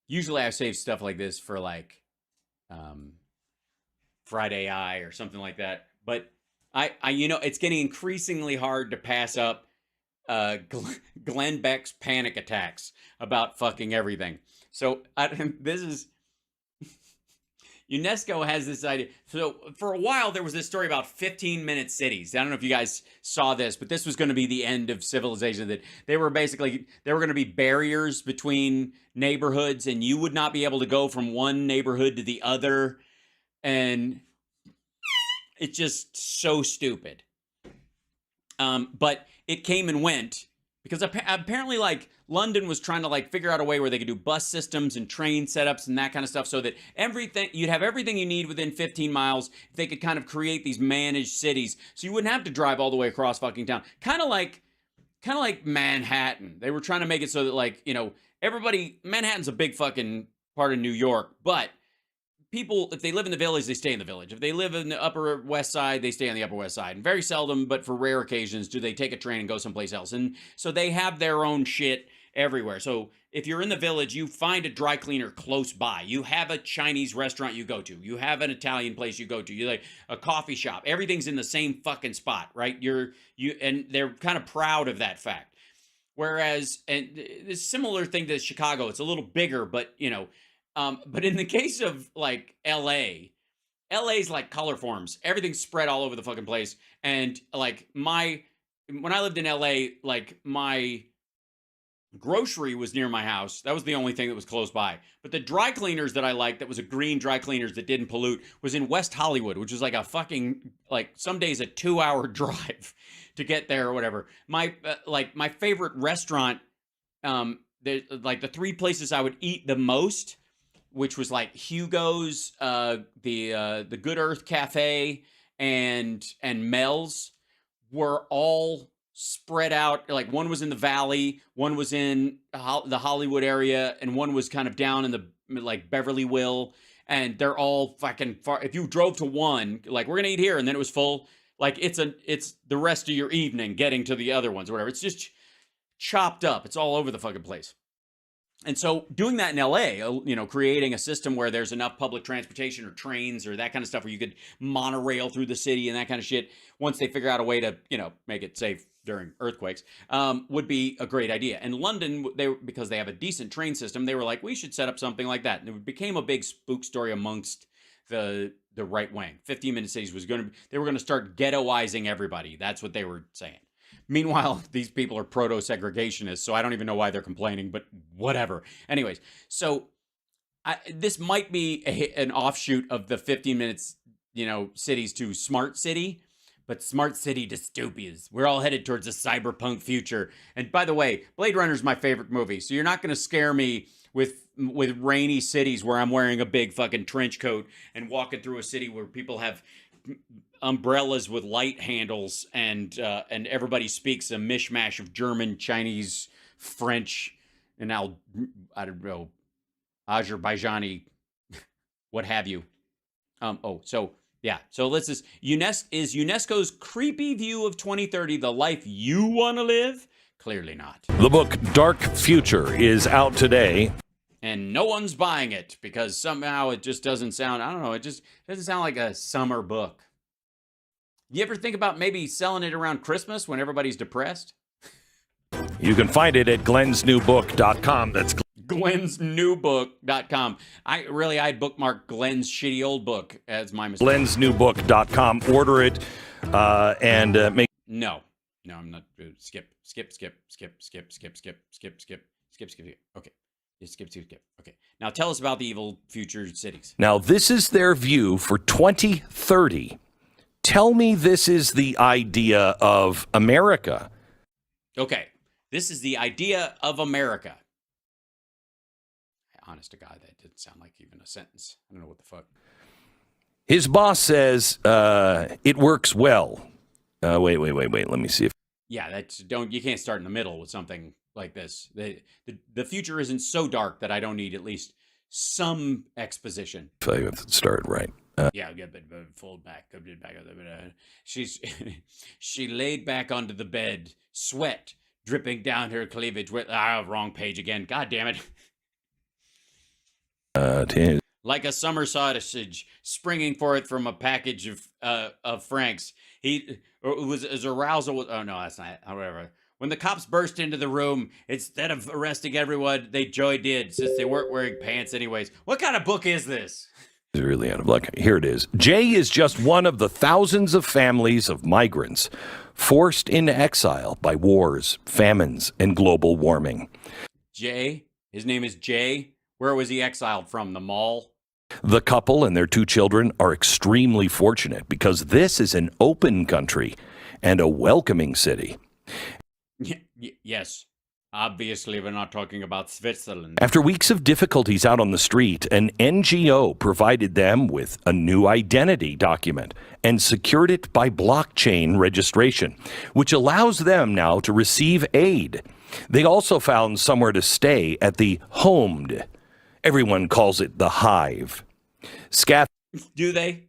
Usually I save stuff like this for like um, Friday Eye or something like that. But it's getting increasingly hard to pass up Glenn Beck's panic attacks about fucking everything. So this is UNESCO has this idea. So for a while, there was this story about 15-minute cities. I don't know if you guys saw this, but this was going to be the end of civilization. That there were going to be barriers between neighborhoods, and you would not be able to go from one neighborhood to the other. And it's just so stupid. But it came and went because apparently, like, London was trying to like figure out a way where they could do bus systems and train setups and that kind of stuff, so that you'd have everything you need within 15 miles. They could kind of create these managed cities, so you wouldn't have to drive all the way across fucking town. Kind of like Manhattan. They were trying to make it so that, like, Manhattan's a big fucking part of New York, but people, if they live in the village, they stay in the village. If they live in the Upper West Side, they stay on the Upper West Side. And very seldom, but for rare occasions, do they take a train and go someplace else. And so they have their own shit everywhere. So if you're in the village, you find a dry cleaner close by. You have a Chinese restaurant you go to. You have an Italian place you go to. You like a coffee shop. Everything's in the same fucking spot, right? And they're kind of proud of that fact. Whereas, and it's a similar thing to Chicago. It's a little bigger, but but in the case of like LA's like color forms. Everything's spread all over the fucking place. And like when I lived in LA, like my grocery was near my house. That was the only thing that was close by. But the dry cleaners that I liked, that was a green dry cleaners that didn't pollute, was in West Hollywood, which was like a fucking, like, some days a 2-hour drive to get there or whatever. My favorite restaurant, the three places I would eat the most, which was like Hugo's, the Good Earth Cafe, and Mel's, were all spread out. Like, one was in the Valley, one was in the Hollywood area, and one was kind of down in the like Beverlyville. And they're all fucking far. If you drove to one, like, we're gonna eat here, and then it was full, like, it's the rest of your evening getting to the other ones or whatever. It's just chopped up. It's all over the fucking place. And so doing that in LA, creating a system where there's enough public transportation or trains or that kind of stuff where you could monorail through the city and that kind of shit, once they figure out a way to, make it safe during earthquakes, would be a great idea. And London, because they have a decent train system, they were like, we should set up something like that. And it became a big spook story amongst the right wing. 15-minute cities they were going to start ghettoizing everybody. That's what they were saying. Meanwhile, these people are proto-segregationists, so I don't even know why they're complaining, but whatever. Anyways, so this might be an offshoot of the 15 minutes, cities to smart city, but smart city dystopias. We're all headed towards a cyberpunk future. And by the way, Blade Runner is my favorite movie, so you're not going to scare me with rainy cities where I'm wearing a big fucking trench coat and walking through a city where people have umbrellas with light handles, and everybody speaks a mishmash of German, Chinese, French, and I don't know, Azerbaijani, what have you. So this is UNESCO's creepy view of 2030 the life you want to live? Clearly not. The book Dark Future is out today. And no one's buying it because somehow it just doesn't sound, I don't know, it just doesn't sound like a summer book. You ever think about maybe selling it around Christmas when everybody's depressed? You can find it at glensnewbook.com. That's glensnewbook.com. I had bookmarked Glenn's shitty old book as my mistake. glensnewbook.com. Order it and make... No, I'm not. Skip. Okay. Skip. Okay. Now tell us about the evil future cities. Now, this is their view for 2030. Tell me this is the idea of America. Okay. This is the idea of America. Honest to God, that didn't sound like even a sentence. I don't know what the fuck. His boss says it works well. Wait. Let me see if... Yeah, you can't start in the middle with something like this. The future isn't so dark that I don't need at least some exposition. If I have to start right. Fold back. She laid back onto the bed, sweat dripping down her cleavage. Wrong page again. God damn it. Like a summer sausage springing forth from a package of Franks. His arousal was, oh no, that's not, however. When the cops burst into the room, instead of arresting everyone, they joy did, since they weren't wearing pants anyways. What kind of book is this? Really out of luck. Here it is. Jay is just one of the thousands of families of migrants forced into exile by wars, famines, and global warming. Jay? His name is Jay? Where was he exiled from? The mall? The couple and their 2 children are extremely fortunate because this is an open country and a welcoming city. Yes. Obviously, we're not talking about Switzerland. After weeks of difficulties out on the street, an NGO provided them with a new identity document and secured it by blockchain registration, which allows them now to receive aid. They also found somewhere to stay at the Homed. Everyone calls it the Hive. Do they?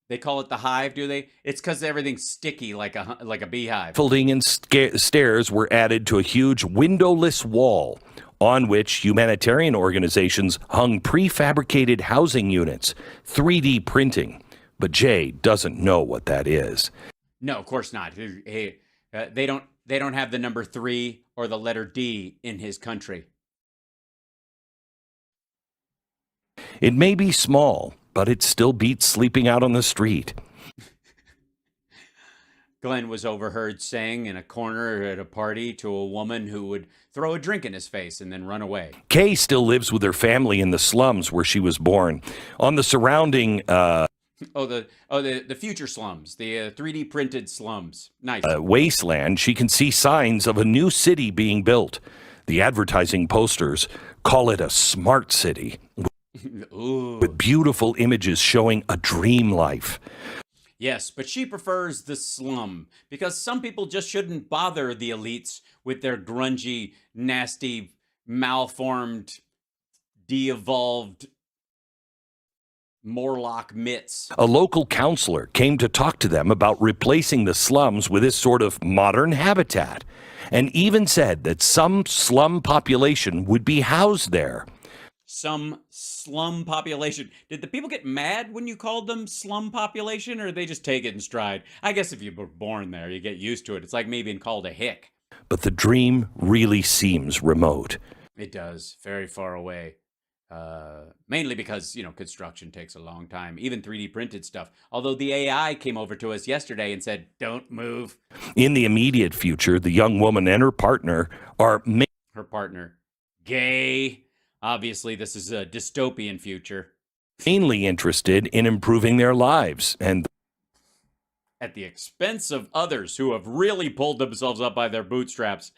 They call it the Hive, do they? It's because everything's sticky like a beehive. Scaffolding and stairs were added to a huge windowless wall on which humanitarian organizations hung prefabricated housing units, 3D printing. But Jay doesn't know what that is. No, of course not. Hey, they don't have the number 3 or the letter D in his country. It may be small, but it still beats sleeping out on the street. Glenn was overheard saying in a corner at a party to a woman who would throw a drink in his face and then run away. Kay still lives with her family in the slums where she was born. On the surrounding the future slums, the 3D printed slums. Nice. Wasteland, she can see signs of a new city being built. The advertising posters call it a smart city. Ooh. With beautiful images showing a dream life. Yes, but she prefers the slum because some people just shouldn't bother the elites with their grungy, nasty, malformed, de-evolved Morlock mitts. A local counselor came to talk to them about replacing the slums with this sort of modern habitat, and even said that some slum population would be housed there. Some slum population. Did the people get mad when you called them slum population, or did they just take it in stride? I guess if you were born there, you get used to it. It's like me being called a hick. But the dream really seems remote. It does. Very far away. Mainly because, construction takes a long time. Even 3D printed stuff. Although the AI came over to us yesterday and said, don't move. In the immediate future, the young woman and her partner are... Her partner. Gay. Obviously, this is a dystopian future. Mainly interested in improving their lives and at the expense of others who have really pulled themselves up by their bootstraps.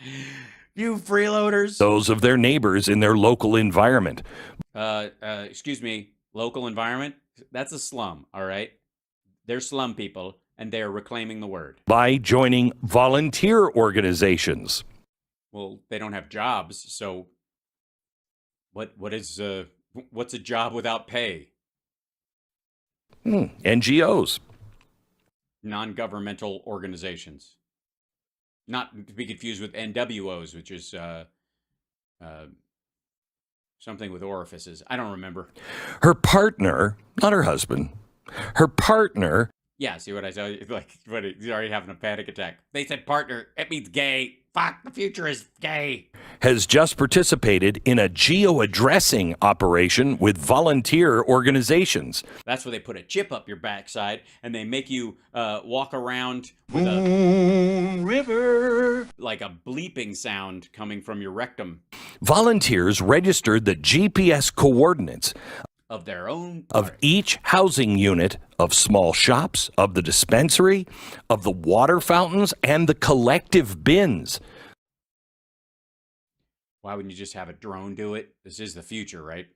You freeloaders. Those of their neighbors in their local environment. Excuse me, local environment? That's a slum, all right? They're slum people, and they're reclaiming the word. By joining volunteer organizations. Well, they don't have jobs, so... what's a job without pay? NGOs. Non-governmental organizations. Not to be confused with NWOs, which is something with orifices. I don't remember. Her partner, not her husband, her partner. Yeah, see what I said? He's already having a panic attack. They said partner. It means gay. Fuck, the future is gay. Has just participated in a geo-addressing operation with volunteer organizations. That's where they put a chip up your backside and they make you walk around with a river, like a bleeping sound coming from your rectum. Volunteers registered the GPS coordinates of their own of each housing unit, of small shops, of the dispensary, of the water fountains, and the collective bins. Why wouldn't you just have a drone do it? This is the future, right?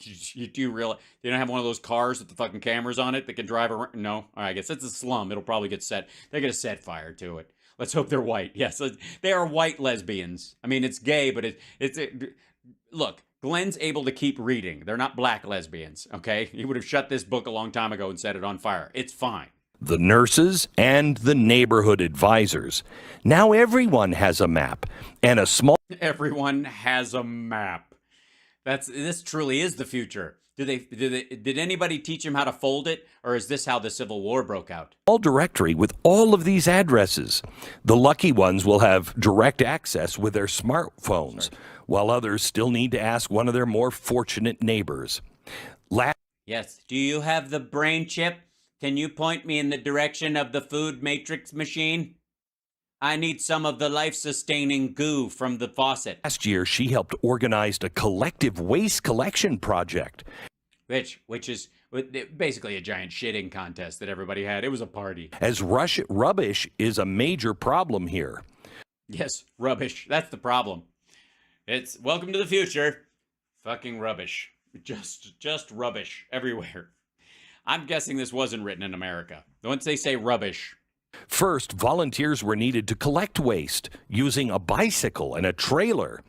You do realize they don't have one of those cars with the fucking cameras on it that can drive around? No? All right, I guess it's a slum. It'll probably get set. They're going to set fire to it. Let's hope they're white. Yes, they are white lesbians. I mean, it's gay, but look, Glenn's able to keep reading. They're not black lesbians, okay? He would have shut this book a long time ago and set it on fire. It's fine. The nurses and the neighborhood advisors. Now everyone has a map and a small... Everyone has a map. This truly is the future. Did anybody teach him how to fold it, or is this how the Civil War broke out? All directory with all of these addresses. The lucky ones will have direct access with their smartphones, while others still need to ask one of their more fortunate neighbors. Yes. Do you have the brain chip? Can you point me in the direction of the food matrix machine? I need some of the life-sustaining goo from the faucet. Last year, she helped organize a collective waste collection project. Which is basically a giant shitting contest that everybody had. It was a party. As rubbish is a major problem here. Yes, rubbish. That's the problem. It's welcome to the future. Fucking rubbish. Just rubbish everywhere. I'm guessing this wasn't written in America. Once they say rubbish. First, volunteers were needed to collect waste using a bicycle and a trailer.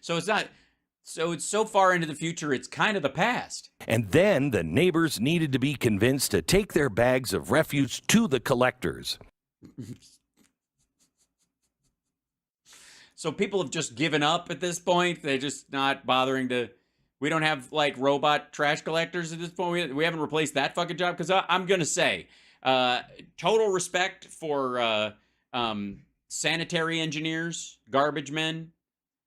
So it's so far into the future, it's kind of the past. And then the neighbors needed to be convinced to take their bags of refuse to the collectors. So people have just given up at this point. They're just not bothering to. We don't have like robot trash collectors at this point. We haven't replaced that fucking job. Because I'm gonna say, total respect for sanitary engineers, garbage men,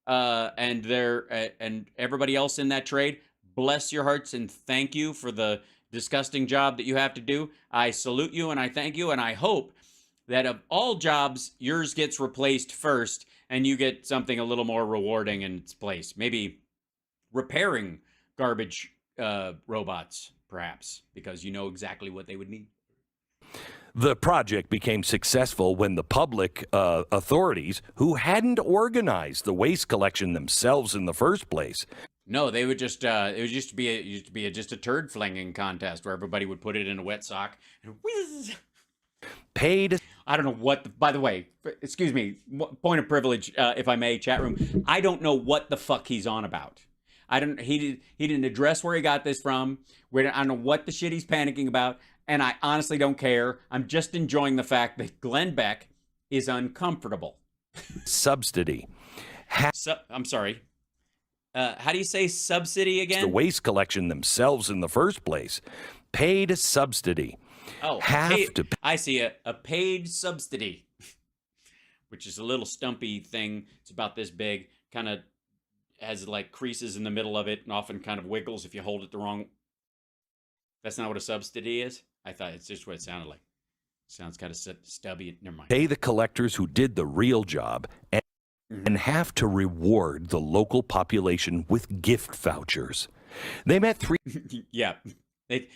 and everybody else in that trade. Bless your hearts and thank you for the disgusting job that you have to do. I salute you and I thank you, and I hope that of all jobs, yours gets replaced first and you get something a little more rewarding in its place. Maybe repairing garbage robots, perhaps, because you know exactly what they would need. The project became successful when the public authorities, who hadn't organized the waste collection themselves in the first place. No, they would just it used to be just a turd flinging contest where everybody would put it in a wet sock and whiz. Paid. I don't know what. By the way, excuse me. Point of privilege, if I may, chat room. I don't know what the fuck he's on about. He didn't address where he got this from. I don't know what the shit he's panicking about, and I honestly don't care. I'm just enjoying the fact that Glenn Beck is uncomfortable. Subsidy. I'm sorry. How do you say subsidy again? The waste collection themselves in the first place. Paid subsidy. Oh, I see a paid subsidy, which is a little stumpy thing. It's about this big, kind of has like creases in the middle of it and often kind of wiggles if you hold it the wrong. That's not what a subsidy is? I thought it's just what it sounded like. Sounds kind of stubby. Never mind. Pay the collectors who did the real job and have to reward the local population with gift vouchers. They met three... Yeah.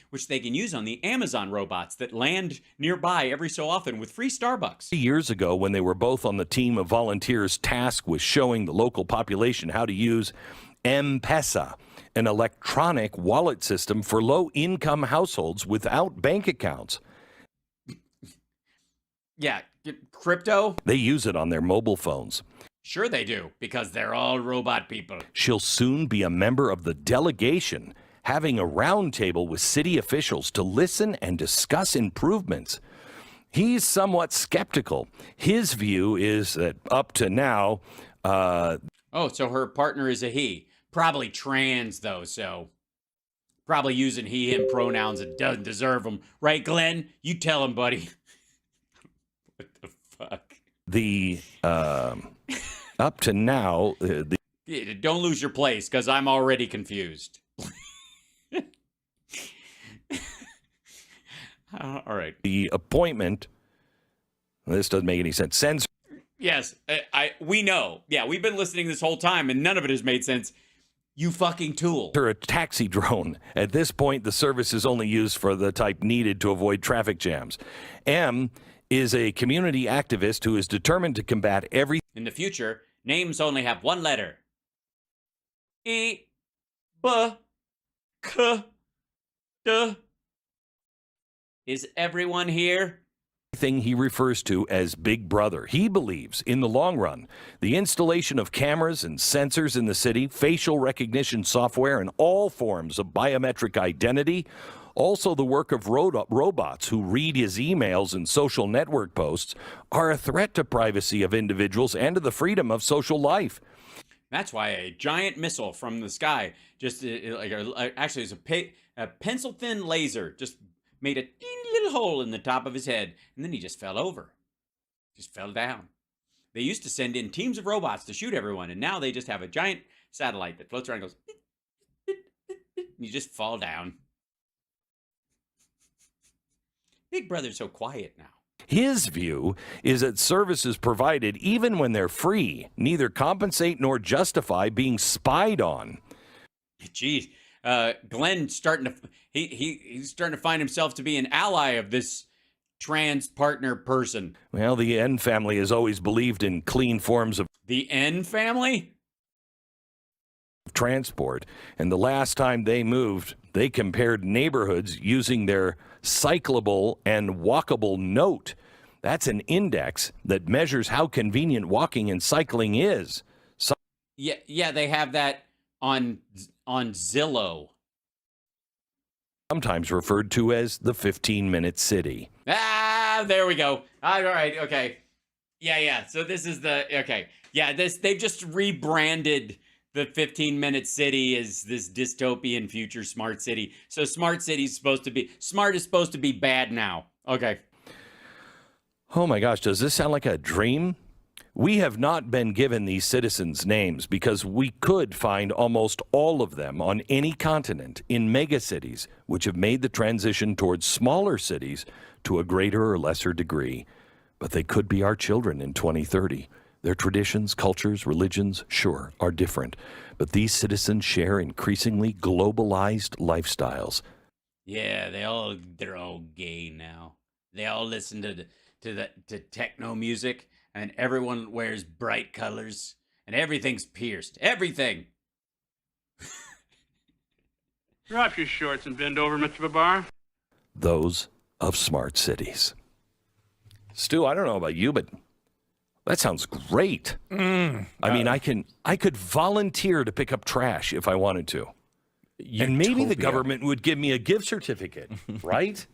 Which they can use on the Amazon robots that land nearby every so often with free Starbucks. Years ago, when they were both on the team of volunteers tasked with showing the local population how to use M-Pesa, an electronic wallet system for low-income households without bank accounts. Yeah, crypto? They use it on their mobile phones. Sure they do, because they're all robot people. She'll soon be a member of the delegation, having a roundtable with city officials to listen and discuss improvements. He's somewhat skeptical. His view is that up to now... Oh, so her partner is a he. Probably trans, though, so... Probably using he, him pronouns and doesn't deserve them. Right, Glenn? You tell him, buddy. What the fuck? Up to now... Don't lose your place, because I'm already confused. All right. The appointment, this doesn't make any sense. Yes, we know. Yeah, we've been listening this whole time, and none of it has made sense. You fucking tool. A taxi drone. At this point, the service is only used for the type needed to avoid traffic jams. M is a community activist who is determined to combat every... In the future, names only have one letter. E, B, K, D. Is everyone here? Thing he refers to as Big Brother. He believes, in the long run, the installation of cameras and sensors in the city, facial recognition software, and all forms of biometric identity, also the work of robots who read his emails and social network posts, are a threat to privacy of individuals and to the freedom of social life. That's why a giant missile from the sky just actually it's a pencil thin laser just made a teeny little hole in the top of his head, and then he just fell over, just fell down. They used to send in teams of robots to shoot everyone, and now they just have a giant satellite that floats around and goes, and you just fall down. Big Brother's so quiet now. His view is that services provided, even when they're free, neither compensate nor justify being spied on. Geez, Glenn's starting to he's starting to find himself to be an ally of this trans partner person. Well, the N family has always believed in clean forms of The N family? transport, and the last time they moved, they compared neighborhoods using their cyclable and walkable note. That's an index that measures how convenient walking and cycling is. Yeah, they have that on Zillow. Sometimes referred to as the 15-minute city. Ah, there we go. All right, okay. Yeah. So this is okay. Yeah, they've just rebranded the 15-minute city as this dystopian future smart city. So smart is supposed to be bad now. Okay. Oh my gosh, does this sound like a dream? We have not been given these citizens' names because we could find almost all of them on any continent in megacities, which have made the transition towards smaller cities to a greater or lesser degree. But they could be our children in 2030. Their traditions, cultures, religions, sure, are different. But these citizens share increasingly globalized lifestyles. Yeah, they're all gay now. They all listen to techno music, and everyone wears bright colors, and everything's pierced. Everything. Drop your shorts and bend over, Mr. Babar. Those of smart cities. Stu, I don't know about you, but that sounds great. I mean, I could volunteer to pick up trash if I wanted to. And maybe the government would give me a gift certificate, right?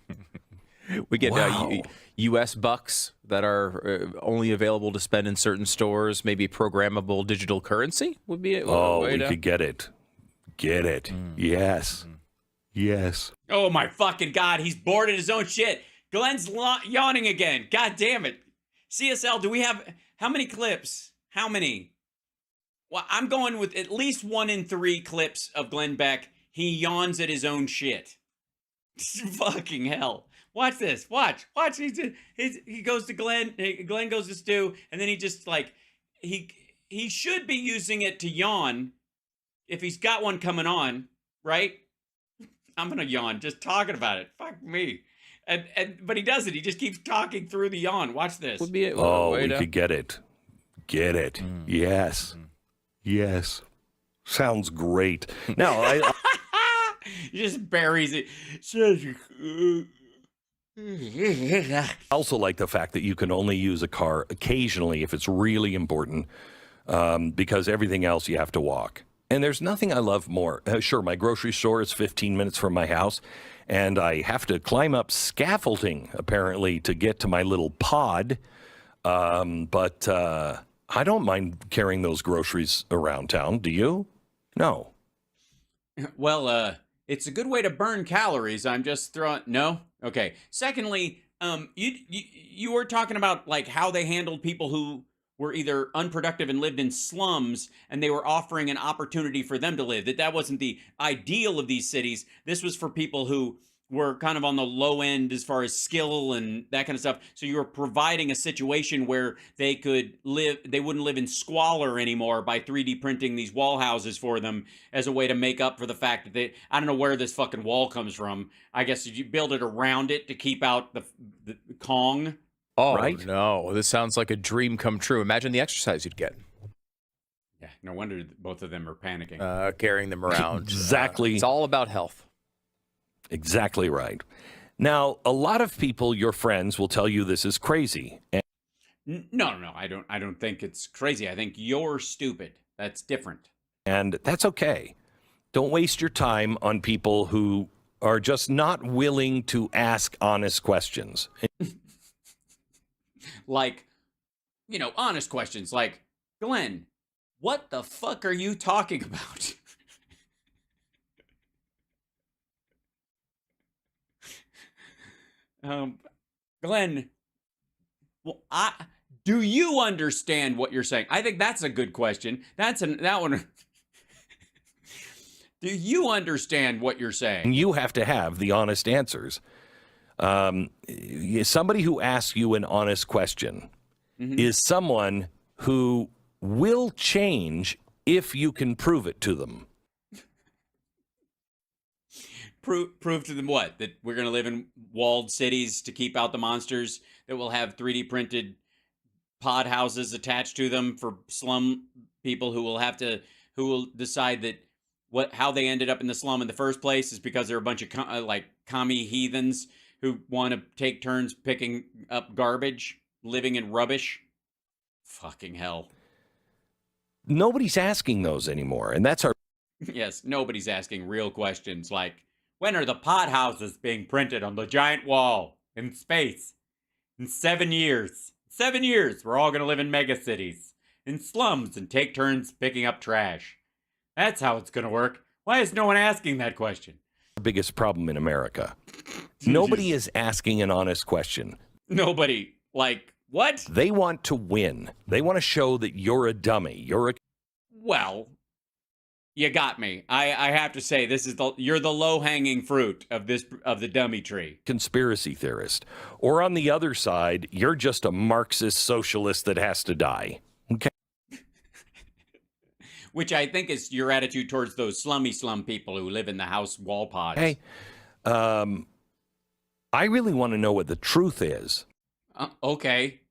We get U.S. bucks that are only available to spend in certain stores. Maybe programmable digital currency would be a way we could get it. Get it. Yes. Yes. Oh, my fucking God. He's bored of his own shit. Glenn's yawning again. God damn it. CSL, do we have... How many clips? How many? Well, I'm going with at least 1 in 3 clips of Glenn Beck. He yawns at his own shit. Fucking hell. Watch this. Watch. He goes to Glenn. Glenn goes to Stu. And then he just he should be using it to yawn if he's got one coming on, right? I'm going to yawn just talking about it. Fuck me. But he doesn't. He just keeps talking through the yawn. Watch this. Would be we could get it. Get it. Yes. Yes. Sounds great. Now, I he just buries it. I also like the fact that you can only use a car occasionally if it's really important, because everything else you have to walk. And there's nothing I love more. Sure, my grocery store is 15 minutes from my house, and I have to climb up scaffolding, apparently, to get to my little pod. But I don't mind carrying those groceries around town. Do you? No. Well, it's a good way to burn calories. I'm just throwing... No? Okay. Secondly, you were talking about like how they handled people who were either unproductive and lived in slums, and they were offering an opportunity for them to live. That wasn't the ideal of these cities. This was for people who were kind of on the low end as far as skill and that kind of stuff. So you were providing a situation where they could live, they wouldn't live in squalor anymore by 3D printing these wall houses for them as a way to make up for the fact that I don't know where this fucking wall comes from. I guess you build it around it to keep out the Kong. Oh, right? No, this sounds like a dream come true. Imagine the exercise you'd get. Yeah, no wonder both of them are panicking. Carrying them around. Exactly. It's all about health. Exactly right. Now, a lot of people, your friends, will tell you this is crazy. No, I don't think it's crazy. I think you're stupid. That's different. And that's okay. Don't waste your time on people who are just not willing to ask honest questions. Like, honest questions like, Glenn, What the fuck are you talking about? Glenn, well, do you understand what you're saying? I think that's a good question. That one. Do you understand what you're saying? You have to have the honest answers. Somebody who asks you an honest question is someone who will change if you can prove it to them. Prove to them what? That we're going to live in walled cities to keep out the monsters, that will have 3D printed pod houses attached to them for slum people who will decide that how they ended up in the slum in the first place is because they're a bunch of commie heathens who want to take turns picking up garbage, living in rubbish. Fucking hell. Nobody's asking those anymore, and that's our... Yes, nobody's asking real questions like, when are the pod houses being printed on the giant wall in space? In 7 years. 7 years, we're all going to live in megacities, in slums, and take turns picking up trash. That's how it's going to work. Why is no one asking that question? The biggest problem in America. Nobody is asking an honest question. Nobody. Like, what? They want to win. They want to show that you're a dummy. Well, you got me. I have to say, you're the low-hanging fruit of the dummy tree. Conspiracy theorist. Or on the other side, you're just a Marxist socialist that has to die. Okay. Which I think is your attitude towards those slum people who live in the house wall pods. Hey, I really want to know what the truth is. Okay.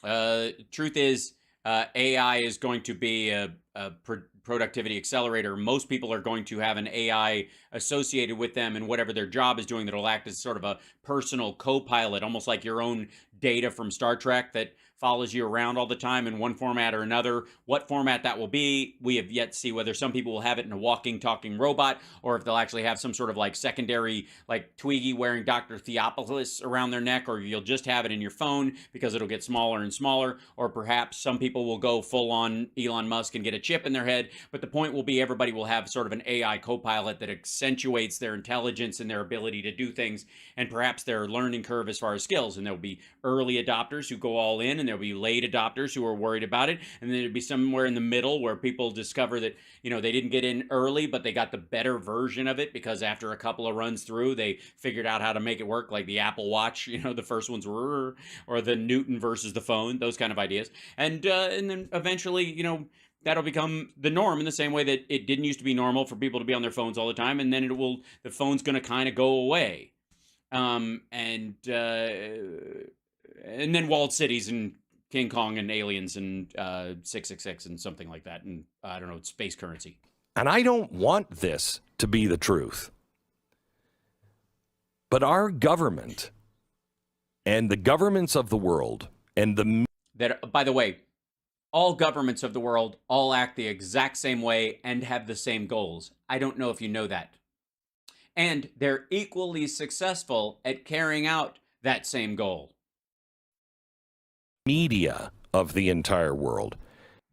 Truth is, AI is going to be a productivity accelerator. Most people are going to have an AI associated with them and whatever their job is doing that'll act as sort of a personal co-pilot, almost like your own Data from Star Trek that follows you around all the time in one format or another. What format that will be, we have yet to see. Whether some people will have it in a walking, talking robot, or if they'll actually have some sort of like secondary, like Twiggy wearing Dr. Theopolis around their neck, or you'll just have it in your phone because it'll get smaller and smaller, or perhaps some people will go full on Elon Musk and get a chip in their head. But the point will be everybody will have sort of an AI co-pilot that accentuates their intelligence and their ability to do things, and perhaps their learning curve as far as skills. And there'll be early adopters who go all in, and there'll be late adopters who are worried about it, and then there'll be somewhere in the middle where people discover that, you know, they didn't get in early, but they got the better version of it because after a couple of runs through, they figured out how to make it work, like the Apple Watch, you know, the first ones were, or the Newton versus the phone, those kind of ideas. And then eventually, you know, that'll become the norm in the same way that it didn't used to be normal for people to be on their phones all the time, and then the phone's going to kind of go away. And then walled cities and King Kong and aliens and 666 and something like that, and I don't know, space currency. And I don't want this to be the truth. But our government and the governments of the world and that, by the way, all governments of the world all act the exact same way and have the same goals. I don't know if you know that. And they're equally successful at carrying out that same goal. Media of the entire world.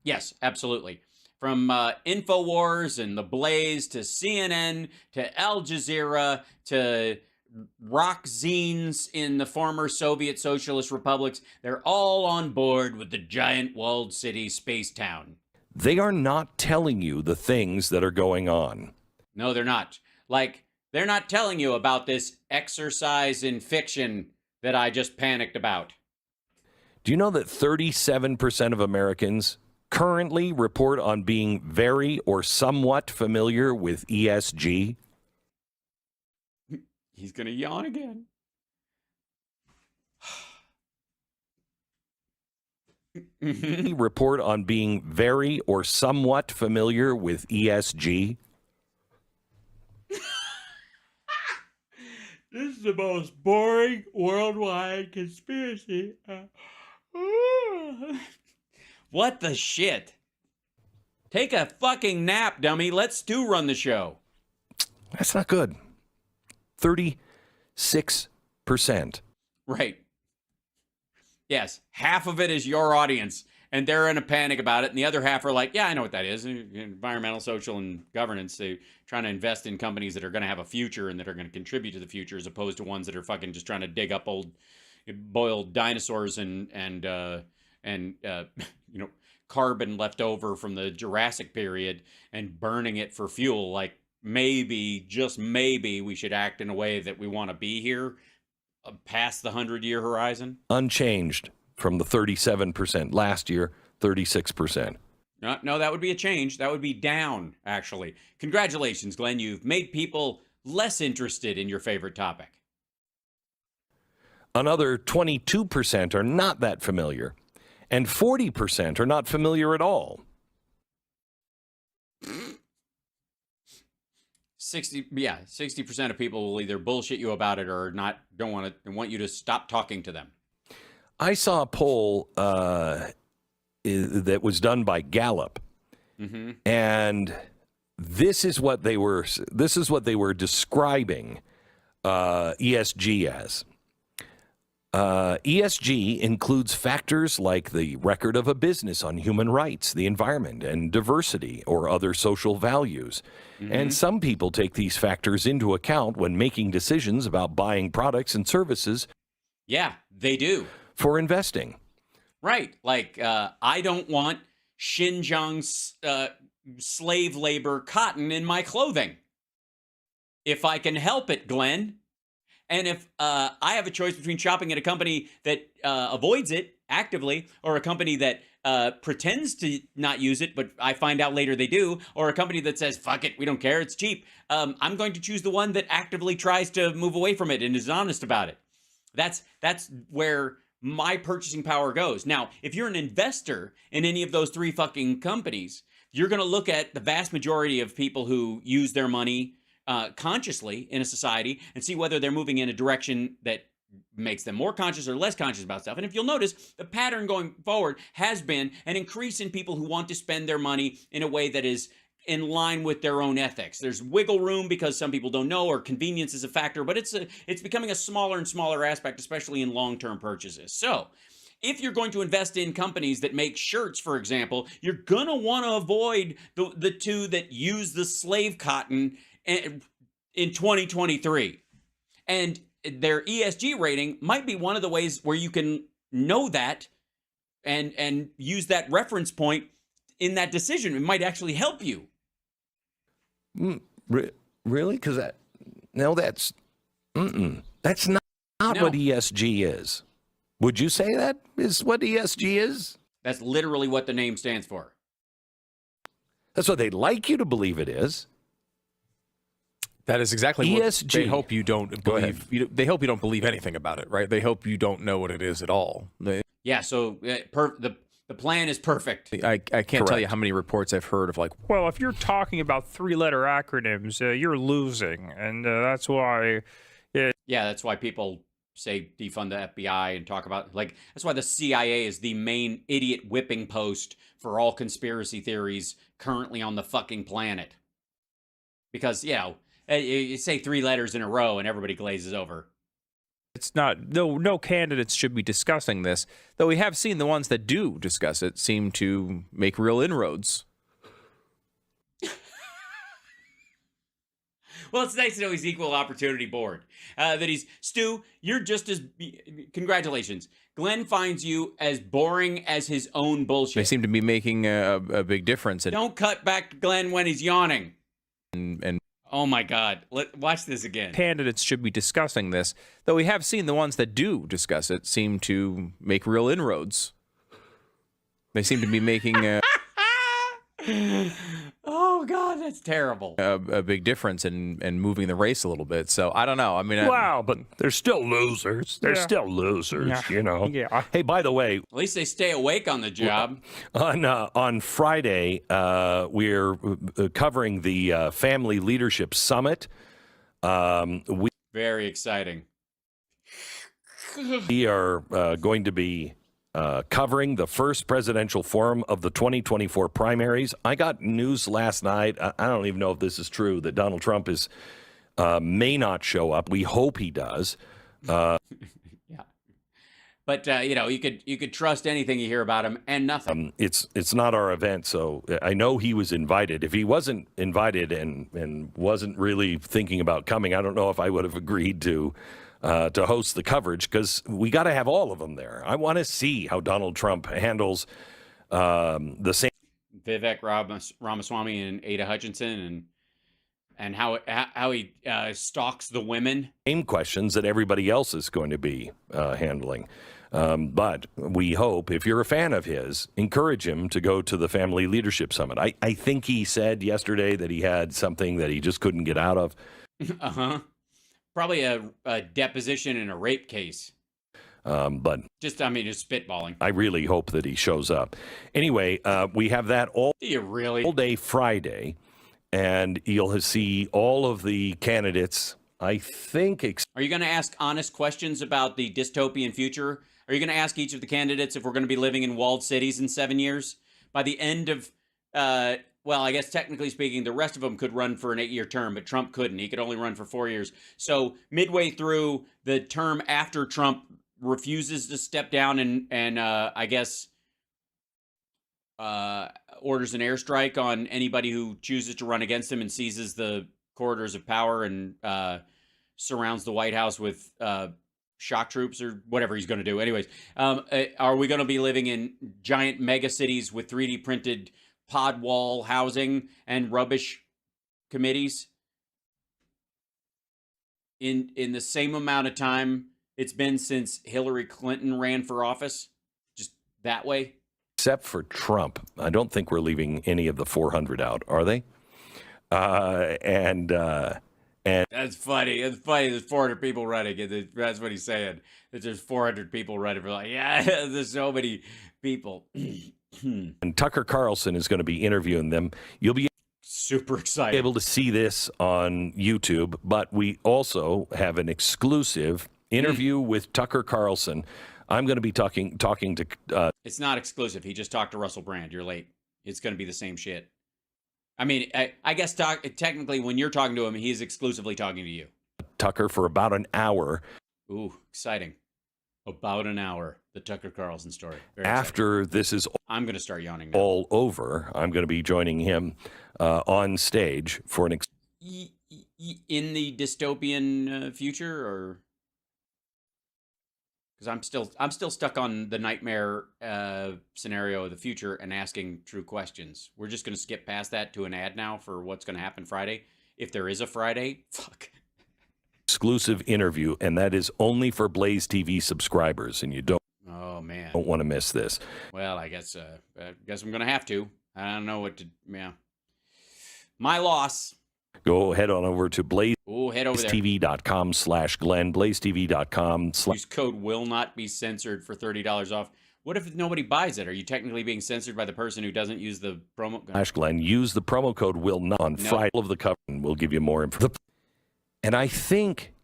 Yes, absolutely. From InfoWars and The Blaze to CNN to Al Jazeera to rock zines in the former Soviet socialist republics, they're all on board with the giant walled city space town. They are not telling you the things that are going on. No, they're not. Like, they're not telling you about this exercise in fiction that I just panicked about. Do you know that 37% of Americans currently report on being very or somewhat familiar with ESG? He's going to yawn again. Report on being very or somewhat familiar with ESG? This is the most boring worldwide conspiracy. What the shit? Take a fucking nap, dummy. Let Stu run the show. That's not good. 36%. Right. Yes, half of it is your audience, and they're in a panic about it. And the other half are like, yeah, I know what that is. Environmental, social, and governance. They're trying to invest in companies that are going to have a future and that are going to contribute to the future, as opposed to ones that are fucking just trying to dig up old boiled dinosaurs and carbon left over from the Jurassic period and burning it for fuel. Like, maybe, just maybe, we should act in a way that we want to be here past the 100-year horizon. Unchanged from the 37% last year, 36%. No, that would be a change. That would be down, actually. Congratulations, Glenn. You've made people less interested in your favorite topic. Another 22% are not that familiar, and 40% are not familiar at all. 60% of people will either bullshit you about it or don't want you to stop talking to them. I saw a poll that was done by Gallup, and this is what they were describing ESG as. ESG includes factors like the record of a business on human rights, the environment, and diversity or other social values. And some people take these factors into account when making decisions about buying products and services. Yeah, they do. For investing. Right. Like, I don't want Xinjiang slave labor cotton in my clothing. If I can help it, Glenn. And if I have a choice between shopping at a company that avoids it actively, or a company that pretends to not use it, but I find out later they do, or a company that says, fuck it, we don't care, it's cheap, I'm going to choose the one that actively tries to move away from it and is honest about it. That's where my purchasing power goes. Now, if you're an investor in any of those three fucking companies, you're going to look at the vast majority of people who use their money consciously in a society and see whether they're moving in a direction that makes them more conscious or less conscious about stuff. And if you'll notice, the pattern going forward has been an increase in people who want to spend their money in a way that is in line with their own ethics. There's wiggle room because some people don't know, or convenience is a factor, but it's becoming a smaller and smaller aspect, especially in long-term purchases. So if you're going to invest in companies that make shirts, for example, you're going to want to avoid the two that use the slave cotton in 2023. And their ESG rating might be one of the ways where you can know that and use that reference point in that decision. It might actually help you. Really? Because that's not what ESG is. Would you say that is what ESG is? That's literally what the name stands for. That's what they'd like you to believe it is. That is exactly ESG. What they hope you don't believe. They hope you don't believe anything about it, right? They hope you don't know what it is at all. Yeah, so the plan is perfect. I can't tell you how many reports I've heard of like, well, if you're talking about three-letter acronyms, you're losing, and that's why. Yeah, that's why people say defund the FBI and talk about, like, that's why the CIA is the main idiot whipping post for all conspiracy theories currently on the fucking planet. Because, you say three letters in a row and everybody glazes over. It's not, no candidates should be discussing this, though we have seen the ones that do discuss it seem to make real inroads. Well, it's nice to know he's equal opportunity board. That he's, Stu, you're just as, congratulations. Glenn finds you as boring as his own bullshit. They seem to be making a big difference. Don't cut back to Glenn when he's yawning. And oh my God, watch this again. Candidates should be discussing this, though we have seen the ones that do discuss it seem to make real inroads. They seem to be making oh God, that's terrible. A big difference in moving the race a little bit. So I don't know. I mean, wow, but they're still losers. They're still losers, you know. Yeah. Hey, by the way, at least they stay awake on the job. On Friday, we're covering the Family Leadership Summit. Very exciting. We are going to be covering the first presidential forum of the 2024 primaries. I got news last night. I don't even know if this is true, that Donald Trump may not show up. We hope he does. Yeah. But you could trust anything you hear about him and nothing. It's not our event, so I know he was invited. If he wasn't invited and wasn't really thinking about coming, I don't know if I would have agreed to host the coverage, because we got to have all of them there. I want to see how Donald Trump handles the same Vivek Ramaswamy and Ada Hutchinson, and how he stalks the women. same questions that everybody else is going to be handling. But we hope, if you're a fan of his, encourage him to go to the Family Leadership Summit. I think he said yesterday that he had something that he just couldn't get out of. Probably a deposition in a rape case. But just spitballing. I really hope that he shows up. Anyway, we have that all day Friday, and you'll see all of the candidates. I think. Are you going to ask honest questions about the dystopian future? Are you going to ask each of the candidates if we're going to be living in walled cities in 7 years? By the end of, well, I guess technically speaking, the rest of them could run for an 8-year term, but Trump couldn't. He could only run for 4 years. So midway through the term after Trump refuses to step down and I guess orders an airstrike on anybody who chooses to run against him and seizes the corridors of power and surrounds the White House with shock troops or whatever he's going to do. Anyways, are we going to be living in giant mega cities with 3D printed pod wall housing and rubbish committees in the same amount of time it's been since Hillary Clinton ran for office? Just that way? Except for Trump. I don't think we're leaving any of the 400 out, are they? And that's funny. It's funny. There's 400 people running. That's what he's saying. That there's 400 people running. For there's so many people. And Tucker Carlson is going to be interviewing them. You'll be super excited able to see this on YouTube, but we also have an exclusive interview with Tucker Carlson. I'm going to be talking to. It's not exclusive. He just talked to Russell Brand. You're late. It's going to be the same shit. I mean, I guess technically when you're talking to him, he's exclusively talking to you. Tucker for about an hour. Ooh, exciting. About an hour. The Tucker Carlson story. Very After exciting. this is I'm going to start yawning now. All over, I'm going to be joining him on stage for an in the dystopian future, or because I'm still stuck on the nightmare scenario of the future and asking true questions. We're just going to skip past that to an ad now for what's going to happen Friday, if there is a Friday. Fuck. Exclusive interview, and that is only for Blaze TV subscribers, and you don't want to miss this. Well, I guess I'm going to have to. I don't know what to. Yeah, my loss. Go head on over to head over there. BlazeTV.com/Glenn. BlazeTV.com. Use code will not be censored for $30 off. What if nobody buys it? Are you technically being censored by the person who doesn't use the promo code? Glenn, use the promo code will not on Friday of the cover, and we'll give you more info. And I think,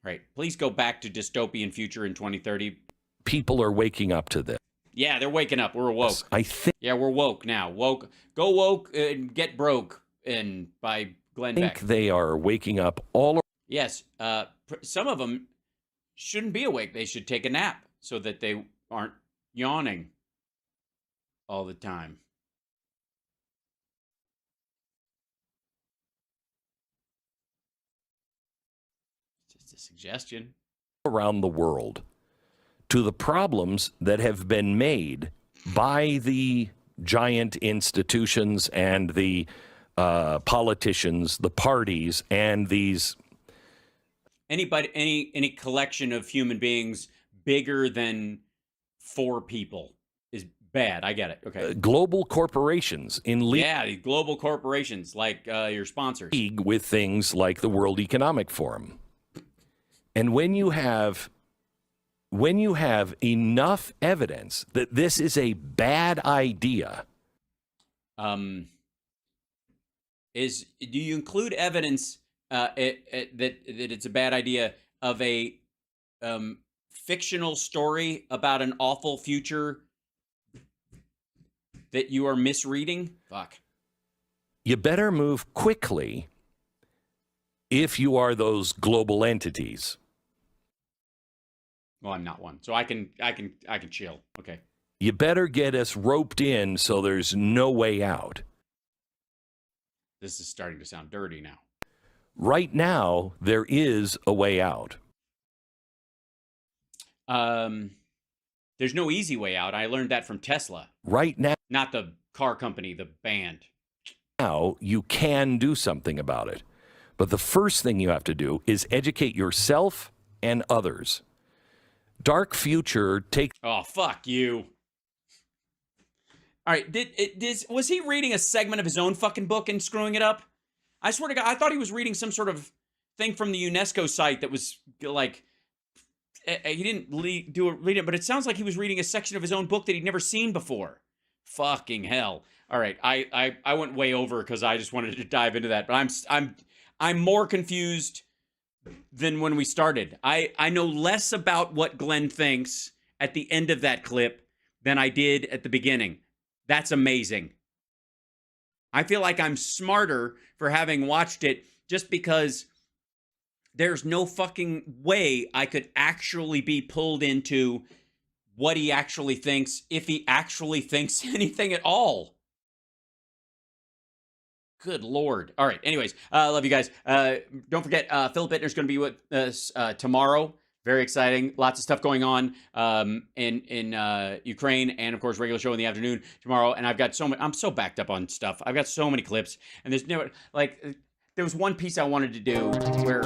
right, please go back to dystopian future in 2030. People are waking up to this. Yeah, they're waking up. We're woke. I think. Yeah, we're woke now. Go woke and get broke. And by Glenn Beck. I think they are waking up all. Yes, some of them shouldn't be awake. They should take a nap so that they aren't yawning all the time. Just a suggestion. Around the world to the problems that have been made by the giant institutions and the politicians, the parties, and these. Any collection of human beings bigger than 4 people is bad. I get it. Okay. Global corporations the global corporations like your sponsors. League with things like the World Economic Forum. And when you have enough evidence that this is a bad idea, do you include evidence that it's a bad idea of a fictional story about an awful future that you are misreading? Fuck. You better move quickly if you are those global entities. Well, I'm not one, so I can chill. Okay. You better get us roped in so there's no way out. This is starting to sound dirty now. Right now, there is a way out. There's no easy way out. I learned that from Tesla. Right Not the car company, the band. now, you can do something about it. But the first thing you have to do is educate yourself and others. Dark future takes... Oh, fuck you. All right, was he reading a segment of his own fucking book and screwing it up? I swear to God, I thought he was reading some sort of thing from the UNESCO site that was like... He didn't read it, but it sounds like he was reading a section of his own book that he'd never seen before. Fucking hell. All right, I went way over because I just wanted to dive into that, but I'm more confused than when we started. I know less about what Glenn thinks at the end of that clip than I did at the beginning. That's amazing. I feel like I'm smarter for having watched it just because there's no fucking way I could actually be pulled into what he actually thinks, if he actually thinks anything at all. Good Lord. All right. Anyways, love you guys. Don't forget, Philip Bittner's going to be with us tomorrow. Very exciting. Lots of stuff going on in Ukraine, and of course, regular show in the afternoon tomorrow. And I've got so much. I'm so backed up on stuff. I've got so many clips, and there's never like there was one piece I wanted to do where